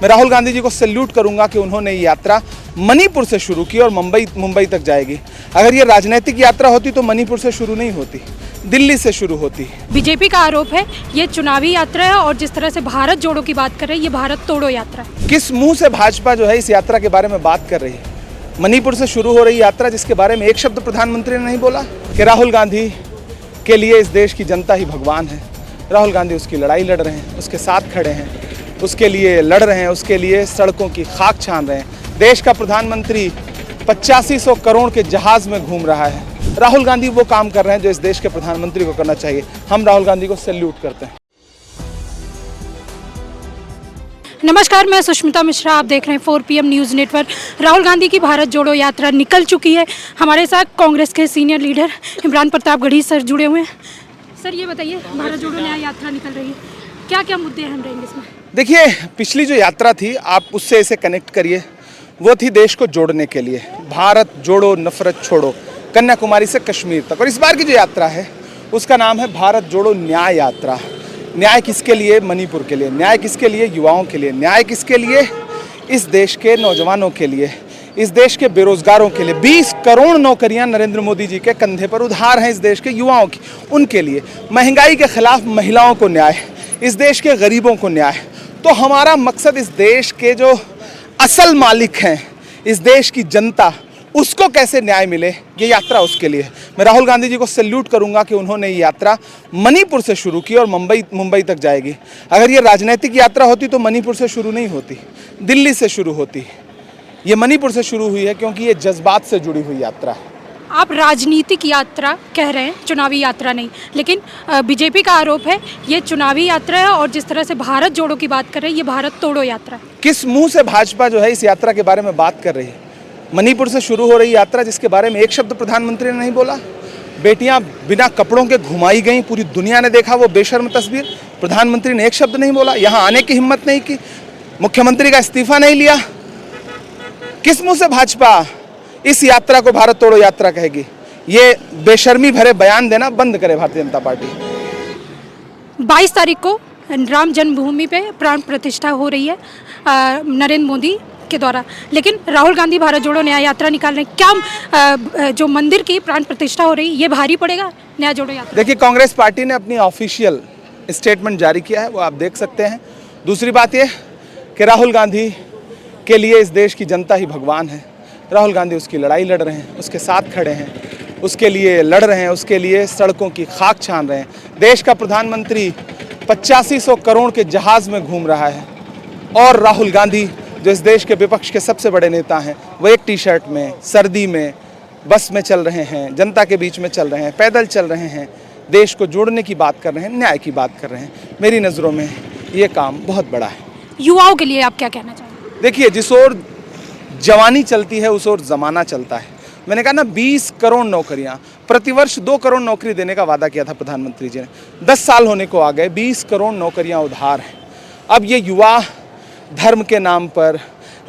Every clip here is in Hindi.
मैं राहुल गांधी जी को सैल्यूट करूंगा कि उन्होंने ये यात्रा मणिपुर से शुरू की और मुंबई तक जाएगी। अगर ये राजनीतिक यात्रा होती तो मणिपुर से शुरू नहीं होती, दिल्ली से शुरू होती। बीजेपी का आरोप है ये चुनावी यात्रा है और जिस तरह से भारत जोड़ो की बात कर रहे हैं ये भारत तोड़ो यात्रा है। किस मुंह से भाजपा जो है इस यात्रा के बारे में बात कर रही है? मणिपुर से शुरू हो रही यात्रा जिसके बारे में एक शब्द प्रधानमंत्री ने नहीं बोला कि राहुल गांधी के लिए इस देश की जनता ही भगवान है। राहुल गांधी उसकी लड़ाई लड़ रहे हैं, उसके साथ खड़े हैं, उसके लिए लड़ रहे हैं, उसके लिए सड़कों की खाक छान रहे हैं। देश का प्रधानमंत्री 8500 करोड़ के जहाज में घूम रहा है। राहुल गांधी वो काम कर रहे हैं जो इस देश के प्रधानमंत्री को करना चाहिए। हम राहुल गांधी को सैल्यूट करते हैं। नमस्कार, मैं सुष्मिता मिश्रा, आप देख रहे हैं 4 PM news network. Rahul Gandhi की भारत जोड़ो यात्रा निकल चुकी है। हमारे साथ कांग्रेस के senior leader Imran Pratapgarhi sir जुड़े हुए हैं। सर ये बताइए, भारत जोड़ो न्याय यात्रा निकल रही है, क्या क्या मुद्दे अहम रहेंगे इसमें? देखिए, पिछली जो यात्रा थी आप उससे इसे कनेक्ट करिए, वो थी देश को जोड़ने के लिए। भारत जोड़ो नफरत छोड़ो, कन्याकुमारी से कश्मीर तक। और इस बार की जो यात्रा है उसका नाम है भारत जोड़ो न्याय यात्रा। न्याय किसके लिए? मणिपुर के लिए। न्याय किसके लिए? युवाओं के लिए। न्याय किसके लिए? इस देश के नौजवानों के लिए, इस देश के बेरोजगारों के लिए। 20 करोड़ नौकरियां नरेंद्र मोदी जी के कंधे पर उधार हैं इस देश के युवाओं की, उनके लिए। महंगाई के खिलाफ महिलाओं को न्याय, इस देश के गरीबों को न्याय। तो हमारा मकसद इस देश के जो असल मालिक हैं, इस देश की जनता, उसको कैसे न्याय मिले, ये यात्रा उसके लिए है। मैं राहुल गांधी जी को सैल्यूट करूंगा कि उन्होंने ये यात्रा मणिपुर से शुरू की और मुंबई तक जाएगी। अगर ये राजनीतिक यात्रा होती तो मणिपुर से शुरू नहीं होती, दिल्ली से शुरू होती। ये मणिपुर से शुरू हुई है क्योंकि ये जज्बात से जुड़ी हुई यात्रा है। आप राजनीतिक यात्रा कह रहे हैं, चुनावी यात्रा नहीं, लेकिन बीजेपी का आरोप है ये चुनावी यात्रा है और जिस तरह से भारत जोड़ो की बात कर रहे हैं ये भारत तोड़ो यात्रा है। किस मुंह से भाजपा जो है इस यात्रा के बारे में बात कर रही है? मणिपुर से शुरू हो रही यात्रा जिसके बारे में एक शब्द प्रधानमंत्री ने नहीं बोला। बेटियां बिना कपड़ों के घुमाई गई, पूरी दुनिया ने देखा वो बेशर्म तस्वीर। प्रधानमंत्री ने एक शब्द नहीं बोला, यहाँ आने की हिम्मत नहीं की, मुख्यमंत्री का इस्तीफा नहीं लिया। किस मुंह से भाजपा इस यात्रा को भारत तोड़ो यात्रा कहेगी? ये बेशर्मी भरे बयान देना बंद करे भारतीय जनता पार्टी। 22 तारीख को राम जन्मभूमि पे प्राण प्रतिष्ठा हो रही है नरेंद्र मोदी के द्वारा, लेकिन राहुल गांधी भारत जोड़ो न्याय यात्रा निकाल रहे हैं। क्या जो मंदिर की प्राण प्रतिष्ठा हो रही है ये भारी पड़ेगा न्याय जोड़ो यात्रा? देखिए, कांग्रेस पार्टी ने अपनी ऑफिशियल स्टेटमेंट जारी किया है, वो आप देख सकते हैं। दूसरी बात ये कि राहुल गांधी के लिए इस देश की जनता ही भगवान है। राहुल गांधी उसकी लड़ाई लड़ रहे हैं, उसके साथ खड़े हैं, उसके लिए लड़ रहे हैं, उसके लिए सड़कों की खाक छान रहे हैं। देश का प्रधानमंत्री 8500 करोड़ के जहाज में घूम रहा है और राहुल गांधी जो इस देश के विपक्ष के सबसे बड़े नेता हैं, वो एक टी-शर्ट में, सर्दी में, बस में चल रहे हैं, जनता के बीच में चल रहे हैं, पैदल चल रहे हैं, देश को जोड़ने की बात कर रहे हैं, न्याय की बात कर रहे हैं। मेरी नज़रों में ये काम बहुत बड़ा है। युवाओं के लिए आप क्या कहना चाहेंगे? देखिए, जिस ओर जवानी चलती है उस ओर ज़माना चलता है। मैंने कहा ना, 20 करोड़ नौकरियाँ, प्रतिवर्ष 2 करोड़ नौकरी देने का वादा किया था प्रधानमंत्री जी ने। 10 साल होने को आ गए, 20 करोड़ नौकरियाँ उधार हैं। अब ये युवा धर्म के नाम पर,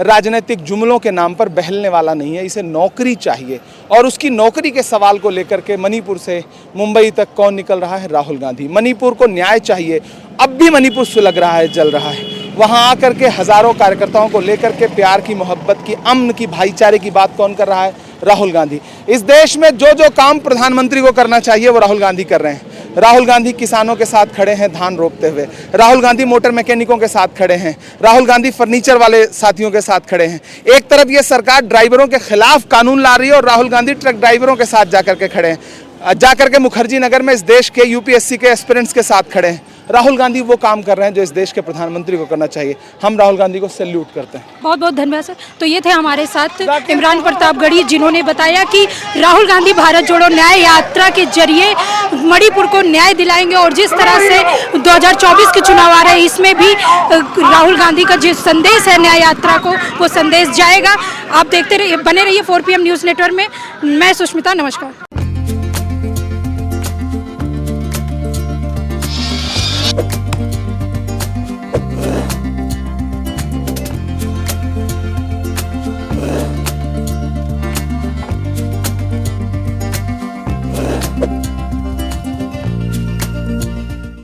राजनीतिक जुमलों के नाम पर बहलने वाला नहीं है। इसे नौकरी चाहिए और उसकी नौकरी के सवाल को लेकर के मणिपुर से मुंबई तक कौन निकल रहा है? राहुल गांधी। मणिपुर को न्याय चाहिए। अब भी मणिपुर सुलग रहा है, जल रहा है। वहाँ आकर के हज़ारों कार्यकर्ताओं को लेकर के प्यार की, मोहब्बत की, अमन की, भाईचारे की बात कौन कर रहा है? राहुल गांधी। इस देश में जो जो काम प्रधानमंत्री को करना चाहिए वो राहुल गांधी कर रहे हैं। राहुल गांधी किसानों के साथ खड़े हैं धान रोपते हुए, राहुल गांधी मोटर मैकेनिकों के साथ खड़े हैं, राहुल गांधी फर्नीचर वाले साथियों के साथ खड़े हैं। एक तरफ ये सरकार ड्राइवरों के खिलाफ कानून ला रही है और राहुल गांधी ट्रक ड्राइवरों के साथ जाकर के खड़े हैं, जाकर के मुखर्जी नगर में इस देश के UPSC के एस्पिरेंट्स के साथ खड़े हैं। राहुल गांधी वो काम कर रहे हैं जो इस देश के प्रधानमंत्री को करना चाहिए। हम राहुल गांधी को सैल्यूट करते हैं। बहुत बहुत धन्यवाद सर। तो ये थे हमारे साथ इमरान प्रतापगढ़ी, जिन्होंने बताया कि राहुल गांधी भारत जोड़ो न्याय यात्रा के जरिए मणिपुर को न्याय दिलाएंगे और जिस तरह से 2024 के चुनाव आ रहे हैं इसमें भी राहुल गांधी का जो संदेश है न्याय यात्रा को, वो संदेश जाएगा। आप देखते रहिए, बने रहिए 4 PM न्यूज़ नेटवर्क में। मैं सुष्मिता, नमस्कार।